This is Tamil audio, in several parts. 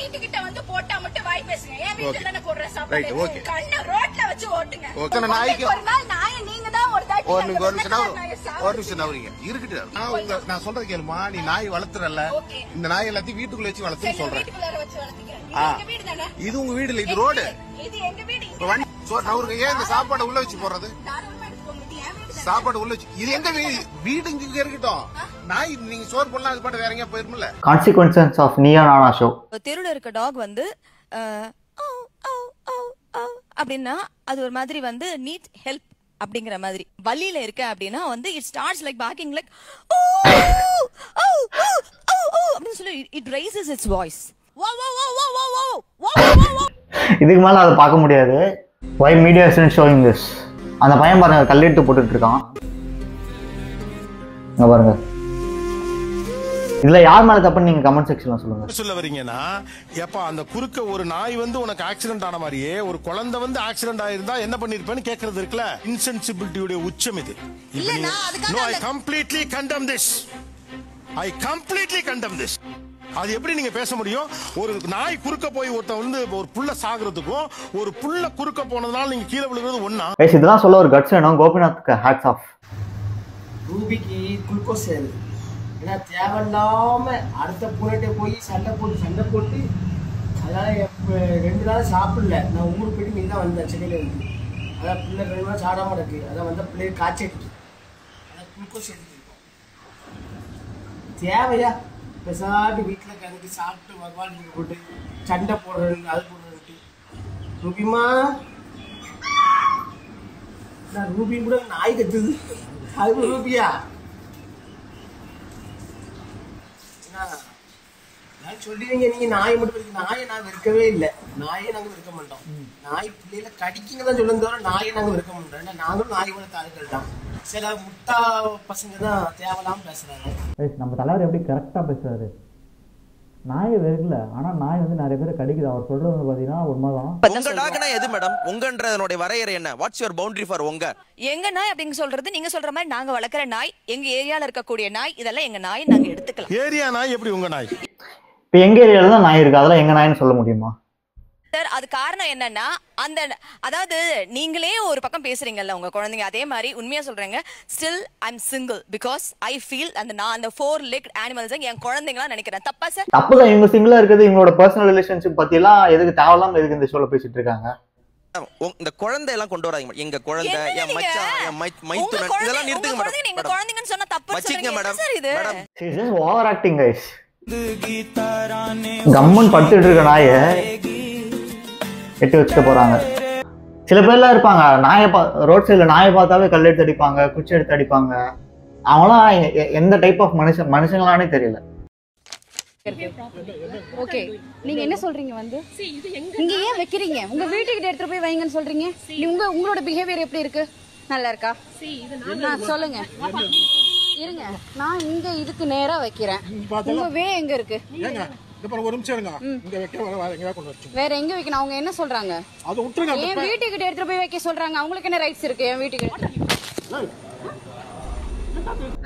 வீட்டுக்கிட்ட வந்து போட்டா மட்டும் வாய் பேசுங்க. என் வீட்டுல தான போடுற சாப்பாடு. கண்ண ரோட்ல வச்சு ஓட்டுங்க. ஒரு நாள் நாயை நீங்க தான் ஒரு தாட்டி ஒரு நிமிஷம் நவரீங்க இருக்கட்டு. நான் சொல்றது கேளுமா, நீ நாய் வளர்த்துறல, இந்த நாய் எல்லாத்தையும் வீட்டுக்குள்ள வச்சு வளர்த்துன்னு சொல்றேன். இது உங்க வீடு இல்ல, இது ரோடு. இது எங்க வீடு. நவருங்க. ஏன் இந்த சாப்பாடு உள்ள வச்சு போறது? சாப்பாடு உள்ள வச்சு இது எங்க வீடு இங்க இருக்கட்டும். நாய் நீங்க சோறு போடலாம், அது பாட்டு வேற எங்கேயா போயிருமில்ல. கான்சிக்வன்சஸ் ஆஃப் நியா நானா ஷோ. தெருவில் இருக்க டாக் வந்து அப்படின்னா அது ஒரு மாதிரி வந்து நீட் ஹெல்ப் அப்படிங்கிற மாதிரி. வலியில இருக்க அப்படின்னா வந்து it starts like parking like அப்படின்னு சொல்லி இட் ரைசஸ் இட்ஸ் வாய்ஸ். இதுக்கு மேல அதை பார்க்க முடியாது. Why media isn't showing this? அந்த பையன் பாருங்க கல்லெடுத்து போட்டுட்டு இருக்கான். இங்க பாருங்க. இதுல யார் மேல தப்புன்னு நீங்க கமெண்ட் செக்ஷன்ல சொல்லுங்க. சொல்ல வரீங்கன்னா எப்ப அந்த குறுக்க ஒரு நாய் வந்து உனக்கு ஆக்சிடென்ட் ஆன மாதிரியே ஒரு குழந்தை வந்து ஆக்சிடென்ட் ஆயிருந்தா என்ன பண்ணிருப்பேன்னு கேக்குறது இருக்குல்ல. இன்சென்சிபிலிட்டியோட உச்சம் இது. No, I completely condemn this. I completely condemn this. அது எப்படி நீங்க பேச முடியும்? ஒரு நாய் குறுக்க போய் ஒருத்த வந்து ஒரு புள்ள சாகுறதுக்கும் ஒரு புள்ள குறுக்க போனதுனால நீங்க கீழே விழுகிறது ஒண்ணா? இதெல்லாம் சொல்ல ஒரு கட்ஸ் வேணும். கோபிநாத்க்கு ஹேட்ஸ் ஆஃப். ரூபிக்கு குளுக்கோஸ் ஏறுது. ஏன்னா தேவையில்லாம அடுத்த பூனைகிட்ட போய் சண்டை போட்டு அதனால 2 நாள் சாப்பிடல. நான் ஊருக்கு போயிட்டு மீன் தான் வந்தேன் சென்னையில இருந்து. அதான் பிள்ளை 2 நாள் சாடாம இருக்கு. அதான் வந்த பிள்ளைய காய்ச்சி எடுத்து அதான் குளுக்கோஸ் எடுத்துருக்கோம். தேவையா பெசாட்டு வீட்டில் கறந்து சாப்பிட்டு வவால் நீங்கள் போட்டு சண்டை போடுறது அது போடுறது. ரூபிமா நான் ரூபி கூட நாய் கத்துது. அது ரூபியா சொல்லுவீங்க நீங்க நாயை மட்டும் இருக்கு. நாயை நாங்க வெறுக்கவே இல்லை. நாயை நாங்க வெறுக்க மாட்டோம். நாய் பிள்ளையில கடிக்குங்க தான் சொல்லுங்க தவிர நாயை நாங்க வெறுக்க மாட்டோம். ஏன்னா நாங்களும் நாய் வளர்த்த ஆளுகள் தான். சில முட்டா பசங்க தான் தேவையில்லாம பேசுறாங்க. நம்ம தலைவர் எப்படி கரெக்டா பேசுறாரு. நாயை வெறுக்கல, ஆனா நாய் வந்து நிறைய பேரை கடிக்குது. அவர் சொல்றது வந்து பாத்தீங்கன்னா உண்மைதான். உங்க டாக்னா எது மேடம்? உங்கன்றதனுடைய வரையறை என்ன? வாட்ஸ் யுவர் பவுண்டரி ஃபார் உங்க? எங்க நாய் அப்படிங்க சொல்றது நீங்க சொல்ற மாதிரி நாங்க வளர்க்குற நாய், எங்க ஏரியால இருக்கக்கூடிய நாய், இதெல்லாம் எங்க நாய் நாங்க எடுத்துக்கலாம். ஏரியா நாய் எப்படி உங்க நாய்? இப்ப எங்க ஏரியால தான் நாய் இருக்கு, அதெல்லாம் எங்க நாய்னு சொல்ல முடியுமா சார்? அது காரணம் என்னன்னா அந்த அதாவது நீங்களே ஒரு பக்கம் பேசுறீங்கல்ல உங்க குழந்தைங்க, அதே மாதிரி உண்மையா சொல்றேங்க. Still I am single because I feel நான் அந்த 4-legged animals என் குழந்தைங்களா நினைக்கிறேன். தப்பா சார்? தப்புதான். இவங்க சிங்கிளா இருக்குது. இவங்களோட பர்சனல் ரிலேஷன்ஷிப் பத்தி எல்லாம் எதுக்கு தேவையில்லாம எதுக்கு இந்த ஷோல பேசிட்டு இருக்காங்க? இந்த குழந்தை எல்லாம் கொண்டு வராங்க. எங்க குழந்தை, என் மச்சான், என் மைத்துனன், இதெல்லாம் நிறுத்துங்க மேடம். நீங்க குழந்தைங்கன்னு சொன்னா தப்பு சொல்றீங்க மேடம். சார். இது is just over acting guys. Come on படுத்துட்டு இருக்க நாயை எட்டி வச்சுட்டு போறாங்க. சில பேர்லாம் இருப்பாங்க நாயை ரோட் சைடில் நாயை பார்த்தாவே கல் எடுத்து அடிப்பாங்க, குச்சி எடுத்து அடிப்பாங்க. அவங்களாம் எந்த டைப் ஆஃப் மனுஷங்களானே தெரியல. ஓகே, நீங்க என்ன சொல்றீங்க வந்து இங்க ஏன் வைக்கிறீங்க? உங்க வீட்டுக்கிட்ட எடுத்துட்டு போய் வைங்கன்னு சொல்றீங்க. உங்களோட பிஹேவியர் எப்படி இருக்கு? நல்லா இருக்கா? சொல்லுங்க. இருங்க, நான் இங்க இதுக்கு நேரா வைக்கிறேன். உங்க வே எங்க இருக்கு? வேற எங்க வைக்கணும்? அவங்க என்ன சொல்றாங்க? என் வீட்டுக்கிட்ட எடுத்துட்டு போய் வைக்க சொல்றாங்க. அவங்களுக்கு என்ன ரைட்ஸ் இருக்கு என் வீட்டுக்கு?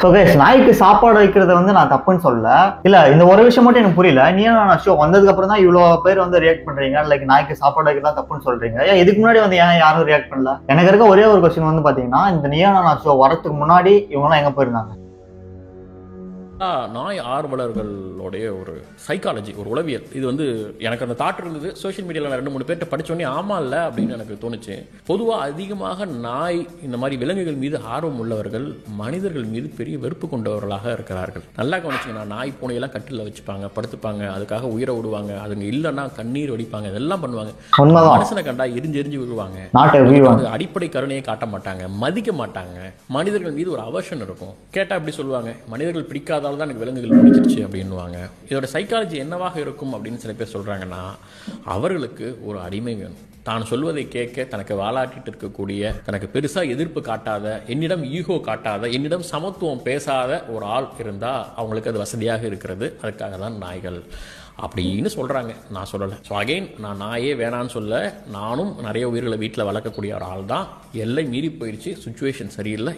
ஸோ கைஸ், நாய்க்கு சாப்பாடு வைக்கிறத வந்து நான் தப்புன்னு சொல்லல. இல்ல, இந்த ஒரு விஷயம் மட்டும் எனக்கு புரியல. நான் ஷோ வந்ததுக்கு அப்புறம் தான் இவ்வளோ பேர் வந்து ரியாக்ட் பண்றீங்க. லைக் நாய்க்கு சாப்பாடு வைக்கிறதா தப்புன்னு சொல்றீங்க. ஏன் இதுக்கு முன்னாடி வந்து ஏன் யாரும் ரியாக்ட் பண்ணல? எனக்கு இருக்க ஒரே ஒரு கொஸ்டின் வந்து பாத்தீங்கன்னா, இந்த நியானா ஷோ வரதுக்கு முன்னாடி இவங்கெல்லாம் எங்க போயிருந்தாங்க? நாய் ஆர்வலர்களுடைய ஒரு சைக்காலஜி, ஒரு உளவியல். இது வந்து எனக்கு அந்த தாட் இருந்தது. சோஷியல் மீடியாவில் 2-3 பேர்கிட்ட படித்தோடனே ஆமா இல்லை அப்படின்னு எனக்கு தோணுச்சு. பொதுவாக அதிகமாக நாய் இந்த மாதிரி விலங்குகள் மீது ஆர்வம் உள்ளவர்கள் மனிதர்கள் மீது பெரிய வெறுப்பு கொண்டவர்களாக இருக்கிறார்கள். நல்லா கவனிச்சிங்கன்னா, நாய் பூனையெல்லாம் கட்டில் வச்சுப்பாங்க, படுத்துப்பாங்க, அதுக்காக உயிரை விடுவாங்க. அதுங்க இல்லைன்னா கண்ணீர் வடிப்பாங்க, இதெல்லாம் பண்ணுவாங்க. மனுஷனை கண்டா எரிஞ்சு விடுவாங்க. அடிப்படை கருணையை காட்ட மாட்டாங்க, மதிக்க மாட்டாங்க. மனிதர்கள் மீது ஒரு அவர்ஷன் இருக்கும். கேட்டால் எப்படி சொல்லுவாங்க? மனிதர்கள் பிடிக்காத தான் எனக்கு விலங்குகள் பிடிச்சிருச்சு அப்படின்னுவாங்க. இதோட சைக்காலஜி என்னவாக இருக்கும் அப்படின்னு சில பேர் சொல்றாங்கன்னா, அவர்களுக்கு ஒரு அடிமை வேணும். தான் சொல்வதை கேட்க தனக்கு வாலாட்டிட்டு இருக்கக்கூடிய, தனக்கு பெருசா எதிர்ப்பு காட்டாத, என்னிடம் ஈகோ காட்டாத, என்னிடம் சமத்துவம் பேசாத ஒரு ஆள் இருந்தா அவங்களுக்கு அது வசதியாக இருக்கிறது. அதுக்காக தான் நாய்கள் அப்படின்னு சொல்றாங்க. நான் சொல்லலை. ஸோ அகெயின், நான் நாயே வேணான்னு சொல்ல. நானும் நிறைய உயிர்களை வீட்டில் வளர்க்கக்கூடிய ஒரு ஆள் தான். எல்லை மீறி போயிடுச்சு, சுச்சுவேஷன் சரியில்லை.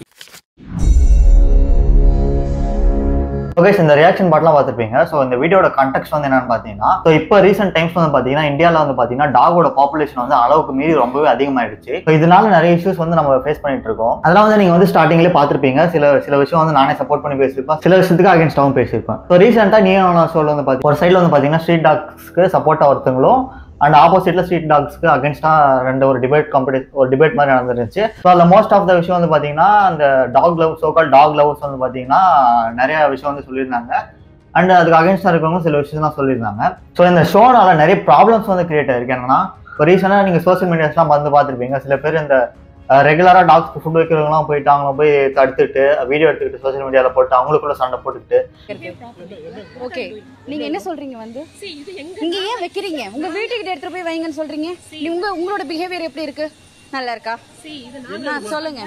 ஓகே, இந்த ரியாக்ஷன் பாட்லாம் பார்த்துருப்பீங்க. ஸோ இந்த வீடியோட கண்டெக்ஸ்ட் வந்து என்னன்னு பார்த்தீங்கன்னா, ஸோ இப்போ ரீசெண்ட் டைம்ஸ் வந்து பார்த்தீங்கன்னா இந்தியாவில் வந்து பார்த்தீங்கன்னா டாகோட பாப்புலேஷன் வந்து அளவுக்கு மீறி ரொம்பவே அதிகமாயிடுச்சு. ஸோ இதனால நிறைய இஷ்யூஸ் வந்து நம்ம ஃபேஸ் பண்ணிட்டு இருக்கோம். அதெல்லாம் வந்து நீங்க வந்து ஸ்டார்டிங்லேயே பார்த்துருப்பீங்க. சில விஷயம் வந்து நானே சப்போர்ட் பண்ணி பேசியிருப்பேன், சில விஷயத்துக்கு அகேன்ஸ்டாகவும் பேசியிருப்பேன். ஸோ ரீசெண்டாக நீங்க ஷோவில் வந்து பார்த்தீங்கன்னா ஒரு சைடில் வந்து பார்த்தீங்கன்னா ஸ்ட்ரீட் டாக்ஸ்க்கு சப்போர்ட்டாக ஒருத்தங்களும் அண்ட் ஆப்போசிட்ல ஸ்ட்ரீட் டாக்ஸ்க்கு அகேன்ஸ்டா ஒரு டிபேட் மாதிரி நடந்துருச்சு. ஸோ அதில் மோஸ்ட் ஆஃப் த விஷயம் வந்து பார்த்தீங்கன்னா அந்த dog love so called dog lovers வந்து பார்த்தீங்கன்னா நிறைய விஷயம் வந்து சொல்லியிருந்தாங்க. அண்ட் அதுக்கு அகேன்ஸ்டா இருக்கிறவங்க சில விஷயம் தான் சொல்லியிருந்தாங்க. ஸோ இந்த ஷோனால நிறைய ப்ராப்ளம்ஸ் வந்து கிரியேட் ஆயிருக்கு. என்னன்னா இப்போ ரீசெண்டாக நீங்கள் சோசியல் மீடியாஸ்லாம் வந்து பார்த்துருப்பீங்க. சில பேர் இந்த ரெகுலராக டாக்ஸ்க்கு ஃபுட் வைக்கிறவங்களாம் போயிட்டு அவங்க போய் தடுத்துட்டு வீடியோ எடுத்துக்கிட்டு சோசியல் மீடியாவில் போட்டு அவங்களுக்குள்ள சண்டை போட்டுக்கிட்டு. ஓகே, நீங்க என்ன சொல்றீங்க வந்து இங்க ஏன் வைக்கிறீங்க? உங்க வீட்டுக்கிட்ட எடுத்துட்டு போய் வைங்கன்னு சொல்றீங்க. உங்களோட பிஹேவியர் எப்படி இருக்கு? நல்லா இருக்கா? சொல்லுங்க.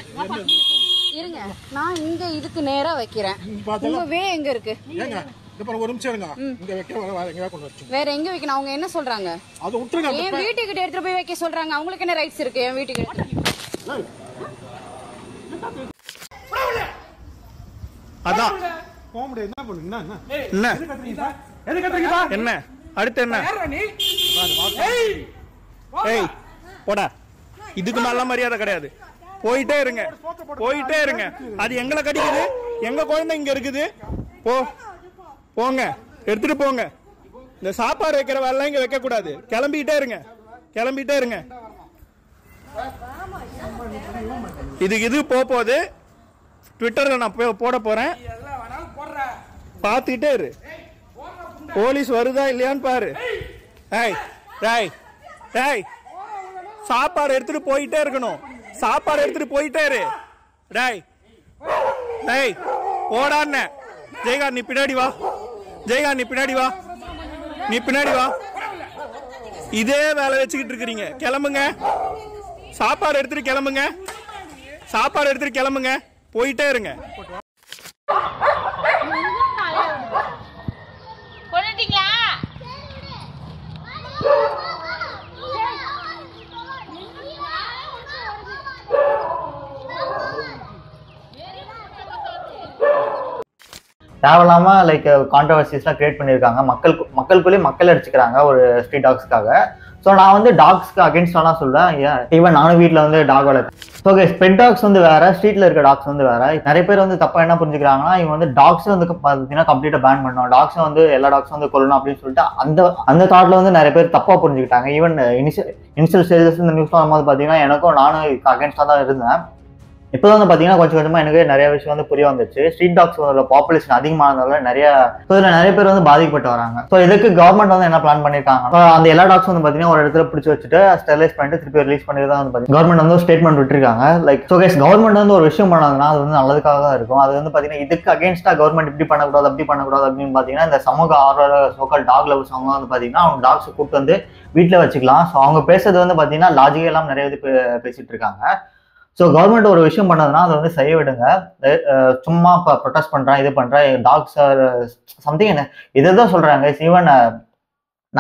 இருங்க, நான் இங்க இதுக்கு நேரா வைக்கிறேன். உங்க வே எங்க இருக்கு? வேற எங்க வைக்கணும்? அவங்க என்ன சொல்றாங்க? என் வீட்டுக்கிட்ட எடுத்துட்டு போய் வைக்க சொல்றாங்க. அவங்களுக்கு என்ன ரைட்ஸ் இருக்கு என் வீட்டுக்கு? அதான் என்ன அடுத்து என்ன? ஏய் போடா, இதுக்கு நல்ல மரியாதை கிடையாது. போயிட்டே இருங்க, போயிட்டே இருங்க. அது எங்களை கடிக்குது, எங்க குழந்தை இங்க இருக்குது. போங்க, எடுத்துட்டு போங்க. இந்த சாப்பாடு வைக்கிற வேலை இங்க வைக்க கூடாது. கிளம்பிட்டே இருங்க, கிளம்பிட்டே இருங்க. இது போகுது. ட்விட்டர்ல நான் போட போறேன், பார்த்துட்டே இரு. போலீஸ் வருதா இல்லையான்னு பாரு. சாப்பாடு எடுத்துட்டு போயிட்டே இருக்கணும். சாப்பாடு எடுத்துட்டு போயிட்டே இரு. போடான்னு ஜெயகாந்த், நீ பின்னாடி வா. ஜெயகாந்த், நீ பின்னாடி வா, நீ பின்னாடி வா. இதே வேலை வச்சுக்கிட்டு இருக்கிறீங்க. கிளம்புங்க, சாப்பாடு எடுத்துட்டு கிளம்புங்க, சாப்பாடு எடுத்துட்டு கிளம்புங்க. போயிட்டே இருங்க. தேவையில்லாம லைக் கான்ட்ரவர்சிஸ்லாம் கிரியேட் பண்ணியிருக்காங்க. மக்களுக்குள்ளேயே மக்கள் அடிச்சுக்கிறாங்க ஒரு ஸ்ட்ரீட் டாக்ஸ்க்காக. ஸோ நான் வந்து டாக்ஸ்க்கு அகேன்ஸ்டாலாம் சொல்றேன். ஈவன் நானும் வீட்டில் வந்து டாக் வளர்த்தேன். ஓகே, பெட் டாக்ஸ் வந்து வேற, ஸ்ட்ரீட்ல இருக்க டாக்ஸ் வந்து வேற. நிறைய பேர் வந்து தப்பா என்ன புரிஞ்சுக்கிறாங்கன்னா, இவங்க வந்து டாக்ஸ் வந்து பார்த்தீங்கன்னா கம்ப்ளீட்டா பேன் பண்ணணும், டாக்ஸ் வந்து எல்லா டாக்ஸும் வந்து கொல்லணும் அப்படின்னு சொல்லிட்டு அந்த தாட்ல வந்து நிறைய பேர் தப்பா புரிஞ்சுக்கிட்டாங்க. ஈவன் இனிஷியல் ஸ்டேஜஸ் இந்த நியூஸ் வரும்போது பார்த்தீங்கன்னா நானும் அகேன்ஸ்டா தான் இருந்தேன். இப்போ வந்து பார்த்தீங்கன்னா கொஞ்சம் கொஞ்சமா எனக்கு நிறைய விஷயம் வந்து புரிய வந்துச்சு. ஸ்ட்ரீட் டாக்ஸோட பாப்புலேஷன் அதிகமானதால நிறைய பேர் வந்து பாதிக்கப்பட்டு வராங்க. ஸோ இதுக்கு கவர்மெண்ட் வந்து என்ன பிளான் பண்ணிருக்காங்க, அந்த எல்லா டாக்ஸ் வந்து பார்த்தீங்கன்னா ஒரு இடத்துல பிடிச்சி வச்சுட்டு ஸ்டெரிலைஸ் பண்ணிட்டு திருப்பி ரிலீஸ் பண்ணி தான் வந்து கவர்மெண்ட் வந்து ஸ்டேட்மெண்ட் விட்டுருக்காங்க. லைக் ஸோ கைஸ், கவர்மெண்ட் வந்து ஒரு விஷயம் பண்ணாங்கன்னா அது வந்து நல்லதுக்காக தான் இருக்கும். அது வந்து பார்த்தீங்கன்னா இதுக்கு அகேன்ஸ்டா கவர்மெண்ட் இப்படி பண்ணக்கூடாது அப்படி பண்ணக்கூடாது அப்படின்னு பார்த்தீங்கன்னா இந்த சமூக ஆர்வலர் சோக்கால் டாக் லவர்ஸ் அவங்க வந்து பார்த்தீங்கன்னா அவங்க டாக்ஸை கூப்பிட்டு வந்து வீட்டில் வச்சுக்கலாம். ஸோ அவங்க பேசுறது வந்து பார்த்தீங்கன்னா லாஜிக்கே எல்லாம் நிறைய இது பேசிட்டு இருக்காங்க. ஸோ கவர்மெண்ட் ஒரு விஷயம் பண்ணதுன்னா அதை வந்து செய்ய விடுங்க. சும்மா இப்போ ப்ரொடெஸ்ட் பண்ணுறேன், இது பண்ணுறேன், டாக்ஸ் சம்திங் என்ன இதை தான் சொல்கிறாங்க. ஈவன்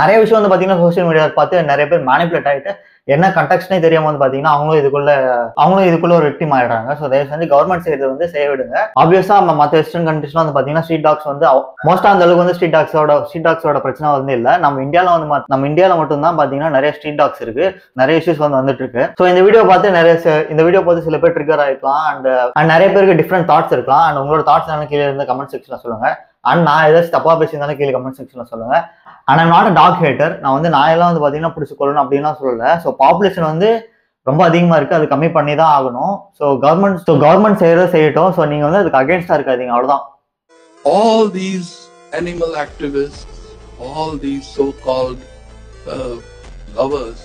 நிறைய விஷயம் வந்து பார்த்தீங்கன்னா சோசியல் மீடியாவில் பார்த்து நிறைய பேர் மேனிபுலேட் ஆகிட்டு என்ன கண்டெக்ஸ்னே தெரியாம வந்து பார்த்தீங்கன்னா அவங்களும் இதுக்குள்ள ஒரு விக்டிம் ஆயிடுறாங்க. ஸோ தயவு செஞ்சு கவர்மெண்ட் செய்யறது வந்து செய்ய விடுங்க. ஆப்வியஸா மற்ற வெஸ்டர்ன் கண்ட்ரீஸ்லாம் வந்து பார்த்தீங்கன்னா ஸ்ட்ரீட் டாக்ஸ் வந்து மோஸ்டா அந்த அளவுக்கு வந்து ஸ்ட்ரீட் டாக்ஸோட பிரச்சனை வந்து இல்லை. நம்ம இந்தியாவில் மட்டும் தான் பார்த்தீங்கன்னா நிறைய ஸ்ட்ரீட் டாக்ஸ் இருக்கு, நிறைய இஷ்யூஸ் வந்து வந்துட்டு இருக்கு. ஸோ இந்த வீடியோ பார்த்து சில பேர் ட்ரிகர் ஆகிக்கலாம் அண்ட் நிறைய பேருக்கு டிஃப்ரெண்ட் தாட்ஸ் இருக்கலாம். அண்ட் உங்களோட தாட்ஸ் என்ன கீழே இருந்து கமெண்ட் செக்ஷன்ல சொல்லுங்க. அண்ட் நான் ஏதாச்சும் தப்பா பேசியிருந்தாலும் கீழே கமெண்ட் செக்ஷன்ல சொல்லுங்க. And I'm not a dog hater. நான் வந்து நாயெல்லாம் வந்து பார்த்தீங்கன்னா பிடிச்சி கொள்ளணும் அப்படின்லாம் சொல்லல. ஸோ பாப்புலேஷன் வந்து ரொம்ப அதிகமாக இருக்கு, அது கம்மி பண்ணி தான் ஆகணும். ஸோ கவர்மெண்ட் செய்யறத செய்யட்டும். ஸோ நீங்க வந்து அதுக்கு அகேன்ஸ்டா இருக்காதீங்க, அவ்வளவுதான். All these animal activists, all these so-called lovers,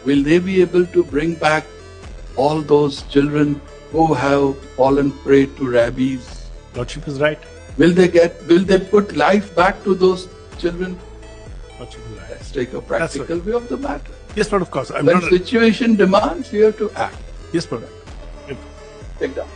will they be able to bring back all those children who have fallen prey to rabies? Lordship is right. Will they put life back to those children? Let's take a practical view of the matter. Yes, but of course. When situation demands, you have to act. Yes, brother. Take down.